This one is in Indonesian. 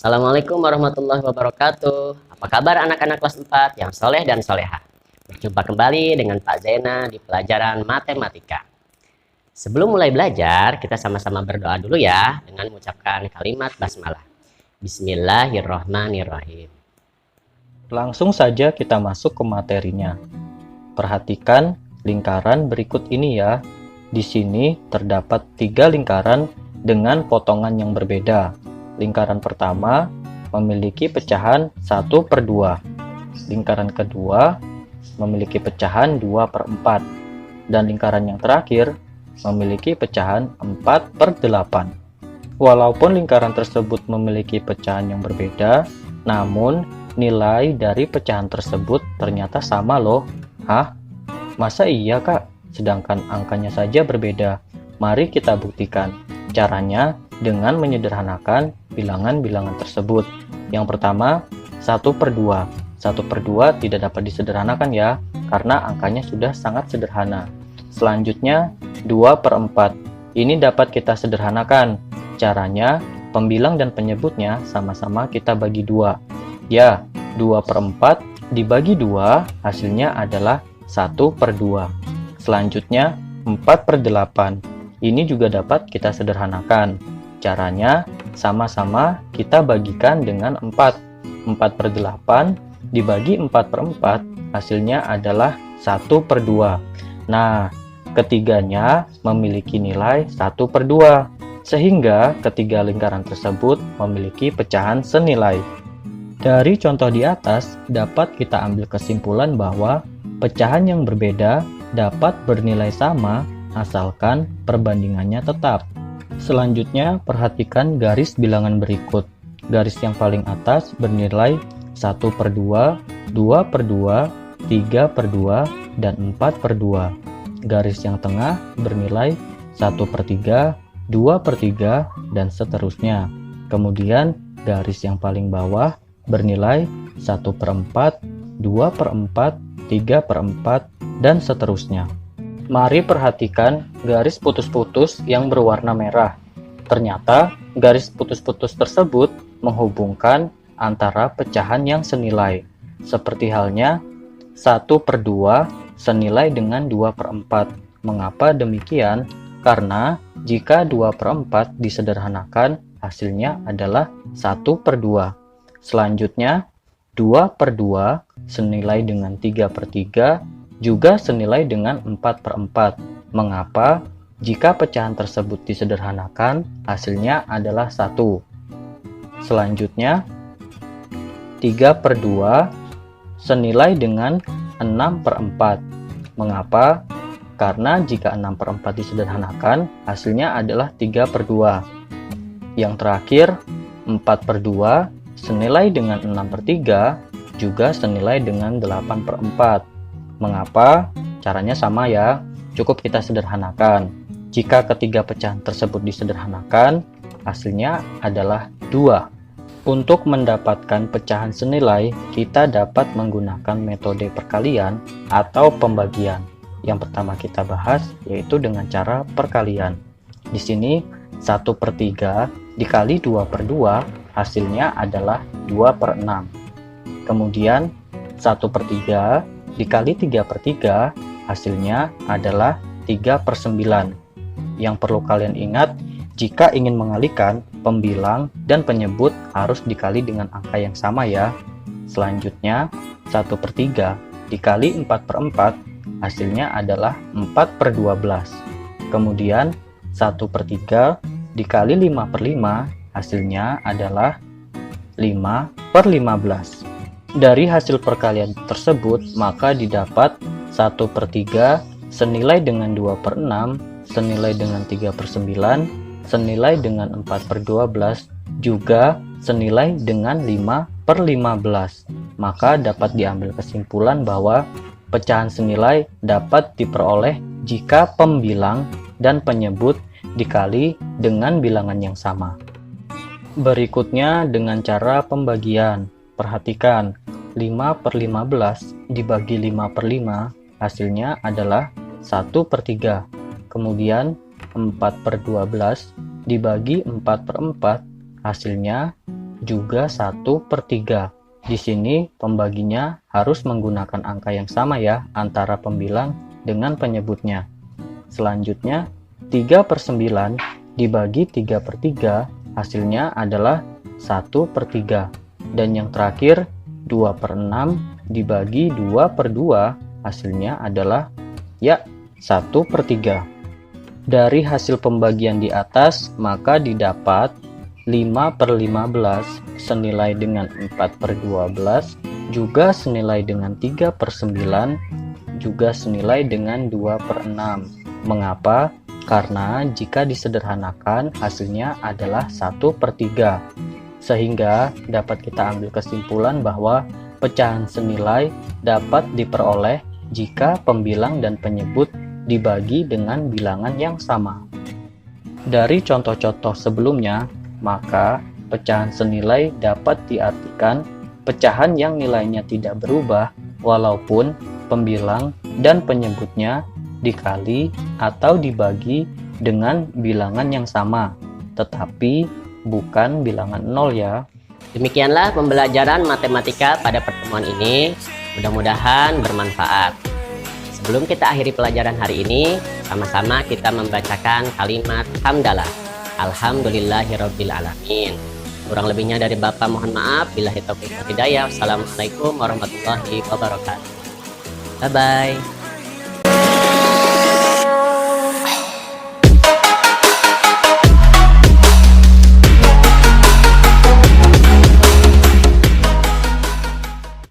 Assalamualaikum warahmatullahi wabarakatuh. Apa kabar anak-anak kelas 4 yang soleh dan soleha? Berjumpa kembali dengan Pak Zaina di pelajaran matematika. Sebelum mulai belajar, kita sama-sama berdoa dulu ya dengan mengucapkan kalimat basmalah. Bismillahirrohmanirrohim. Langsung saja kita masuk ke materinya. Perhatikan lingkaran berikut ini ya. Di sini terdapat 3 lingkaran dengan potongan yang berbeda. Lingkaran pertama memiliki pecahan 1/2. Lingkaran kedua memiliki pecahan 2/4. Dan lingkaran yang terakhir memiliki pecahan 4/8. Walaupun lingkaran tersebut memiliki pecahan yang berbeda, namun nilai dari pecahan tersebut ternyata sama loh. Hah? Masa iya kak? Sedangkan angkanya saja berbeda. Mari kita buktikan. Caranya dengan menyederhanakan bilangan-bilangan tersebut. Yang pertama, 1/2. 1/2 tidak dapat disederhanakan ya, karena angkanya sudah sangat sederhana. Selanjutnya, 2/4. Ini dapat kita sederhanakan. Caranya, pembilang dan penyebutnya sama-sama kita bagi 2. Ya, 2/4 dibagi 2 hasilnya adalah 1/2. Selanjutnya 4/8. Ini juga dapat kita sederhanakan. Caranya sama-sama kita bagikan dengan 4. 4/8 dibagi 4/4 hasilnya adalah 1/2. Nah, ketiganya memiliki nilai 1/2. Sehingga ketiga lingkaran tersebut memiliki pecahan senilai. Dari contoh di atas, dapat kita ambil kesimpulan bahwa pecahan yang berbeda dapat bernilai sama asalkan perbandingannya tetap. Selanjutnya, perhatikan garis bilangan berikut. Garis yang paling atas bernilai 1/2, 2/2, 3/2, dan 4/2. Garis yang tengah bernilai 1/3, 2/3, dan seterusnya. Kemudian, garis yang paling bawah bernilai 1/4, 2/4, 3/4, dan seterusnya. Mari perhatikan garis putus-putus yang berwarna merah. Ternyata garis putus-putus tersebut menghubungkan antara pecahan yang senilai. Seperti halnya 1/2 senilai dengan 2/4. Mengapa demikian? Karena jika 2/4 disederhanakan, hasilnya adalah 1/2. Selanjutnya, 2/2 senilai dengan 3/3 juga senilai dengan 4/4. Mengapa? Jika pecahan tersebut disederhanakan, hasilnya adalah 1. Selanjutnya, 3/2 senilai dengan 6/4. Mengapa? Karena jika 6/4 disederhanakan, hasilnya adalah 3/2. Yang terakhir, 4/2 senilai dengan 6/3 juga senilai dengan 8/4. Mengapa? Caranya sama ya, cukup kita sederhanakan. Jika ketiga pecahan tersebut disederhanakan, hasilnya adalah 2. Untuk mendapatkan pecahan senilai, kita dapat menggunakan metode perkalian atau pembagian. Yang pertama kita bahas yaitu dengan cara perkalian. Di sini 1/3 dikali 2/2 hasilnya adalah 2/6. Kemudian 1/3 dikali 3/3 hasilnya adalah 3/9. Yang perlu kalian ingat, jika ingin mengalihkan, pembilang dan penyebut harus dikali dengan angka yang sama ya. Selanjutnya 1/3 dikali 4/4 hasilnya adalah 4/12. Kemudian 1/3 dikali 5/5 hasilnya adalah 5/15. Dari hasil perkalian tersebut, maka didapat 1/3 senilai dengan 2/6, senilai dengan 3/9, senilai dengan 4/12, juga senilai dengan 5/15. Maka dapat diambil kesimpulan bahwa pecahan senilai dapat diperoleh jika pembilang dan penyebut dikali dengan bilangan yang sama. Berikutnya dengan cara pembagian. Perhatikan, 5/15 dibagi 5/5 hasilnya adalah 1/3. Kemudian 4/12 dibagi 4/4 hasilnya juga 1/3. Di sini pembaginya harus menggunakan angka yang sama ya antara pembilang dengan penyebutnya. Selanjutnya 3/9 dibagi 3/3 hasilnya adalah 1/3. Dan yang terakhir 2/6 dibagi 2/2 hasilnya adalah ya 1/3. Dari hasil pembagian di atas maka didapat 5/15 senilai dengan 4/12 juga senilai dengan 3/9 juga senilai dengan 2/6. Mengapa? Karena jika disederhanakan hasilnya adalah 1/3. Sehingga dapat kita ambil kesimpulan bahwa pecahan senilai dapat diperoleh jika pembilang dan penyebut dibagi dengan bilangan yang sama. Dari contoh-contoh sebelumnya, maka pecahan senilai dapat diartikan pecahan yang nilainya tidak berubah walaupun pembilang dan penyebutnya dikali atau dibagi dengan bilangan yang sama, tetapi bukan bilangan 0 ya. Demikianlah pembelajaran matematika pada pertemuan ini. Mudah-mudahan bermanfaat. Sebelum kita akhiri pelajaran hari ini, sama-sama kita membacakan kalimat hamdalah. Alhamdulillahirrabbilalamin. Kurang lebihnya dari Bapak mohon maaf. Billahi taufiq wal hidayah. Wassalamualaikum warahmatullahi wabarakatuh. Bye-bye.